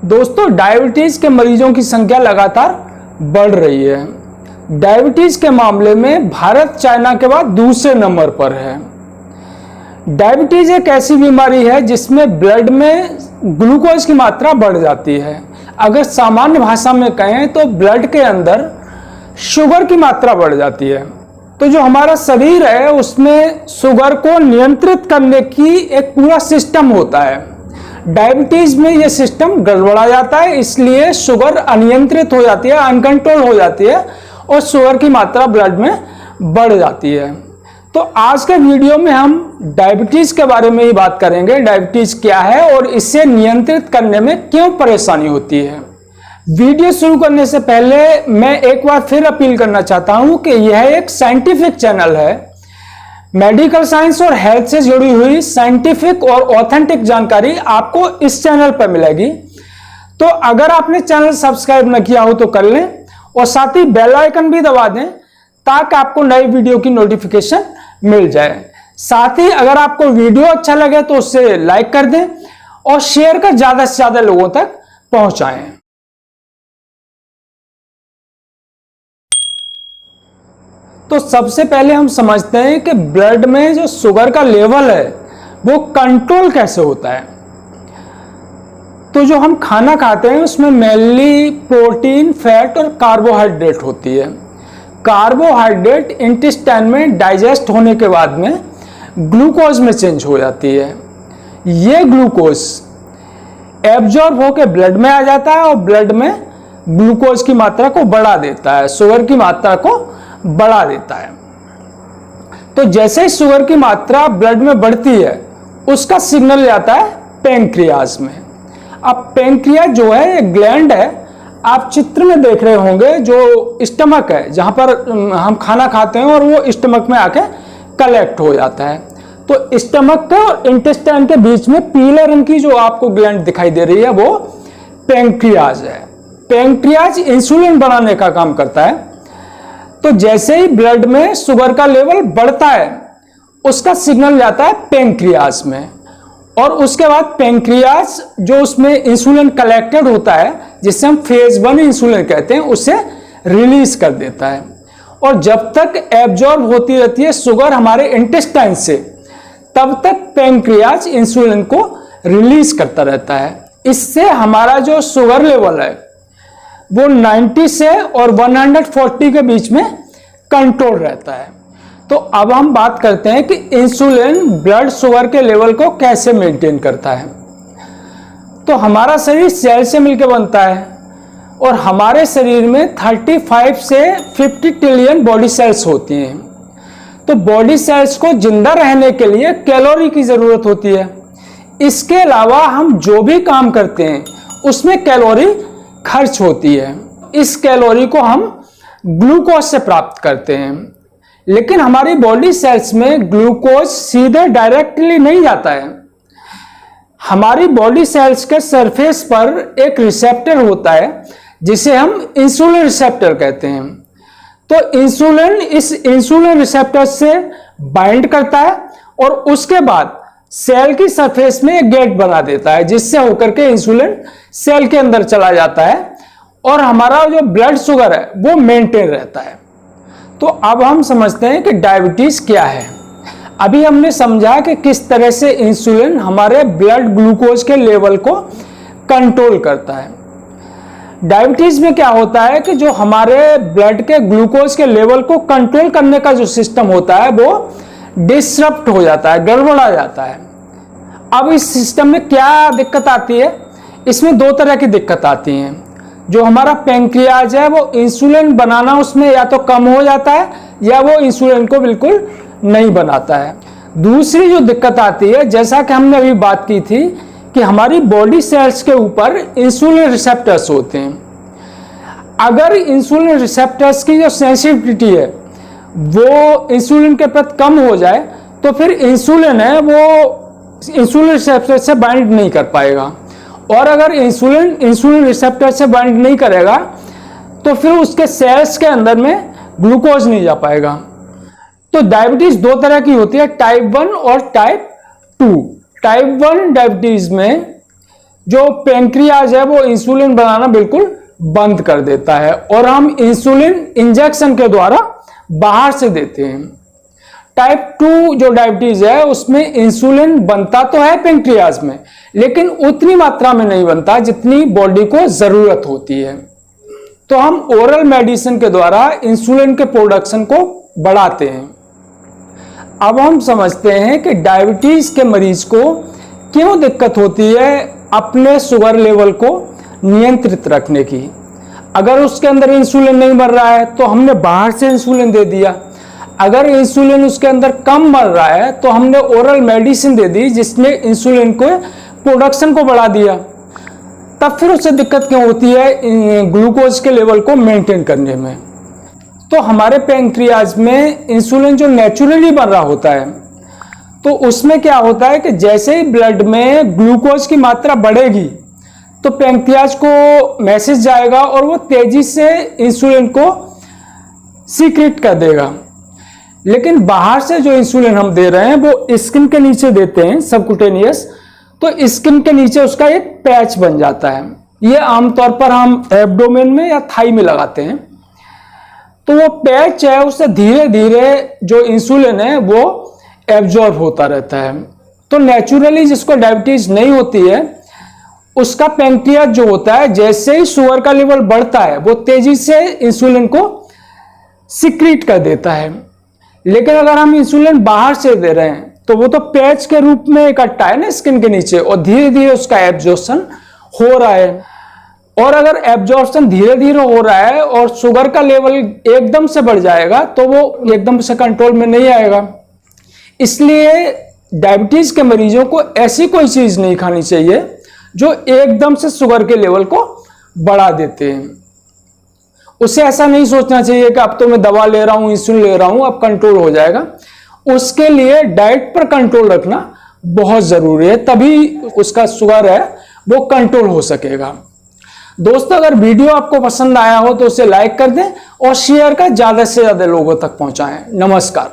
दोस्तों, डायबिटीज के मरीजों की संख्या लगातार बढ़ रही है। डायबिटीज के मामले में भारत चाइना के बाद दूसरे नंबर पर है। डायबिटीज एक ऐसी बीमारी है जिसमें ब्लड में ग्लूकोज की मात्रा बढ़ जाती है। अगर सामान्य भाषा में कहें तो ब्लड के अंदर शुगर की मात्रा बढ़ जाती है। तो जो हमारा शरीर है उसमें शुगर को नियंत्रित करने की एक पूरा सिस्टम होता है। डायबिटीज में ये सिस्टम गड़बड़ा जाता है, इसलिए शुगर अनियंत्रित हो जाती है, अनकंट्रोल हो जाती है और शुगर की मात्रा ब्लड में बढ़ जाती है। तो आज के वीडियो में हम डायबिटीज के बारे में ही बात करेंगे। डायबिटीज क्या है और इसे नियंत्रित करने में क्यों परेशानी होती है। वीडियो शुरू करने से पहले मैं एक बार फिर अपील करना चाहता हूं कि यह एक साइंटिफिक चैनल है। मेडिकल साइंस और हेल्थ से जुड़ी हुई साइंटिफिक और ऑथेंटिक जानकारी आपको इस चैनल पर मिलेगी। तो अगर आपने चैनल सब्सक्राइब न किया हो तो कर लें और साथ ही बेल आइकन भी दबा दें ताकि आपको नई वीडियो की नोटिफिकेशन मिल जाए। साथ ही अगर आपको वीडियो अच्छा लगे तो उसे लाइक कर दें और शेयर कर ज्यादा से ज्यादा लोगों तक पहुंचाएं। तो सबसे पहले हम समझते हैं कि ब्लड में जो शुगर का लेवल है वो कंट्रोल कैसे होता है। तो जो हम खाना खाते हैं उसमें मेनली प्रोटीन, फैट और कार्बोहाइड्रेट होती है। कार्बोहाइड्रेट इंटेस्टाइन में डाइजेस्ट होने के बाद में ग्लूकोज में चेंज हो जाती है। ये ग्लूकोज एब्जॉर्ब होकर ब्लड में आ जाता है और ब्लड में ग्लूकोज की मात्रा को बढ़ा देता है, शुगर की मात्रा को बढ़ा देता है। तो जैसे ही शुगर की मात्रा ब्लड में बढ़ती है उसका सिग्नल जाता है पैंक्रियाज में। अब पैंक्रियाज जो है एक ग्लैंड है, आप चित्र में देख रहे होंगे, जो स्टमक है जहां पर हम खाना खाते हैं और वो स्टमक में आके कलेक्ट हो जाता है। तो स्टमक के और इंटेस्टाइन के बीच में पीले रंग की जो आपको ग्लैंड दिखाई दे रही है वो पैंक्रियाज है। पैंक्रियाज इंसुलिन बनाने का काम करता है। तो जैसे ही ब्लड में शुगर का लेवल बढ़ता है उसका सिग्नल जाता है पैंक्रियाज में और उसके बाद पैंक्रियाज जो उसमें इंसुलिन कलेक्टेड होता है जिसे हम फेज 1 इंसुलिन कहते हैं उसे रिलीज कर देता है। और जब तक एब्जॉर्ब होती रहती है शुगर हमारे इंटेस्टाइन से तब तक पैंक्रियाज इंसुलिन को रिलीज करता रहता है। इससे हमारा जो शुगर लेवल है वो 90 से और 140 के बीच में कंट्रोल रहता है। तो अब हम बात करते हैं कि इंसुलिन ब्लड शुगर के लेवल को कैसे मेंटेन करता है। तो हमारा शरीर सेल से मिलकर बनता है और हमारे शरीर में 35 से 50 ट्रिलियन बॉडी सेल्स होती हैं। तो बॉडी सेल्स को जिंदा रहने के लिए कैलोरी की जरूरत होती है। इसके अलावा हम जो भी काम करते हैं उसमें कैलोरी खर्च होती है। इस कैलोरी को हम ग्लूकोज से प्राप्त करते हैं। लेकिन हमारी बॉडी सेल्स में ग्लूकोज सीधे डायरेक्टली नहीं जाता है। हमारी बॉडी सेल्स के सरफेस पर एक रिसेप्टर होता है जिसे हम इंसुलिन रिसेप्टर कहते हैं। तो इंसुलिन इस इंसुलिन रिसेप्टर से बाइंड करता है और उसके बाद सेल की सरफेस में एक गेट बना देता है जिससे होकर के इंसुलिन सेल के अंदर चला जाता है और हमारा जो ब्लड शुगर है वो मेंटेन रहता है। तो अब हम समझते हैं कि डायबिटीज क्या है। अभी हमने समझा कि किस तरह से इंसुलिन हमारे ब्लड ग्लूकोज के लेवल को कंट्रोल करता है। डायबिटीज में क्या होता है कि जो हमारे ब्लड के ग्लूकोज के लेवल को कंट्रोल करने का जो सिस्टम होता है वो डिसरप्ट हो जाता है, गड़बड़ा जाता है। अब इस सिस्टम में क्या दिक्कत आती है? इसमें दो तरह की दिक्कत आती हैं। जो हमारा पैंक्रियाज है वो इंसुलिन बनाना उसमें या तो कम हो जाता है या वो इंसुलिन को बिल्कुल नहीं बनाता है। दूसरी जो दिक्कत आती है, जैसा कि हमने अभी बात की थी कि हमारी बॉडी सेल्स के ऊपर इंसुलिन रिसेप्टर्स होते हैं। अगर इंसुलिन रिसेप्टर्स की जो सेंसिटिविटी है वो इंसुलिन के प्रति कम हो जाए तो फिर इंसुलिन है वो इंसुलिन रिसेप्टर से बाइंड नहीं कर पाएगा। और अगर इंसुलिन रिसेप्टर से बाइंड नहीं करेगा तो फिर उसके सेल्स के अंदर में ग्लूकोज नहीं जा पाएगा। तो डायबिटीज दो तरह की होती है, टाइप 1 और टाइप 2। टाइप 1 डायबिटीज में जो पैंक्रियाज है वो इंसुलिन बनाना बिल्कुल बंद कर देता है और हम इंसुलिन इंजेक्शन के द्वारा बाहर से देते हैं। टाइप 2 जो डायबिटीज है उसमें इंसुलिन बनता तो है पैंक्रियाज में, लेकिन उतनी मात्रा में नहीं बनता जितनी बॉडी को जरूरत होती है। तो हम ओरल मेडिसिन के द्वारा इंसुलिन के प्रोडक्शन को बढ़ाते हैं। अब हम समझते हैं कि डायबिटीज के मरीज को क्यों दिक्कत होती है अपने शुगर लेवल को नियंत्रित रखने की। अगर उसके अंदर इंसुलिन नहीं बन रहा है तो हमने बाहर से इंसुलिन दे दिया, अगर इंसुलिन उसके अंदर कम बन रहा है तो हमने ओरल मेडिसिन दे दी जिसने इंसुलिन को प्रोडक्शन को बढ़ा दिया। तब फिर उससे दिक्कत क्यों होती है ग्लूकोज के लेवल को मेंटेन करने में। तो हमारे पैंक्रियाज में इंसुलिन जो नेचुरली बन रहा होता है तो उसमें क्या होता है कि जैसे ही ब्लड में ग्लूकोज की मात्रा बढ़ेगी तो पैंक्रियाज को मैसेज जाएगा और वो तेजी से इंसुलिन को सीक्रेट कर देगा। लेकिन बाहर से जो इंसुलिन हम दे रहे हैं वो स्किन के नीचे देते हैं, सबक्यूटेनियस, तो स्किन के नीचे उसका एक पैच बन जाता है। ये आमतौर पर हम एब्डोमेन में या थाई में लगाते हैं। तो वो पैच है उससे धीरे धीरे जो इंसुलिन है वो एब्जॉर्ब होता रहता है। तो नेचुरली जिसको डायबिटीज नहीं होती है उसका पैंक्रियाज जो होता है जैसे ही शुगर का लेवल बढ़ता है वो तेजी से इंसुलिन को सिक्रीट कर देता है। लेकिन अगर हम इंसुलिन बाहर से दे रहे हैं तो वो तो पैच के रूप में इकट्ठा है ना स्किन के नीचे, और धीरे धीरे उसका एब्जॉर्प्शन हो रहा है। और अगर एब्जॉर्प्शन धीरे धीरे हो रहा है और शुगर का लेवल एकदम से बढ़ जाएगा तो वो एकदम से कंट्रोल में नहीं आएगा। इसलिए डायबिटीज के मरीजों को ऐसी कोई चीज नहीं खानी चाहिए जो एकदम से शुगर के लेवल को बढ़ा देते हैं। उसे ऐसा नहीं सोचना चाहिए कि अब तो मैं दवा ले रहा हूं, इंसुलिन ले रहा हूं, अब कंट्रोल हो जाएगा। उसके लिए डाइट पर कंट्रोल रखना बहुत जरूरी है, तभी उसका शुगर है वो कंट्रोल हो सकेगा। दोस्तों, अगर वीडियो आपको पसंद आया हो तो उसे लाइक कर दें और शेयर का ज्यादा से ज्यादा लोगों तक पहुंचाएं। नमस्कार।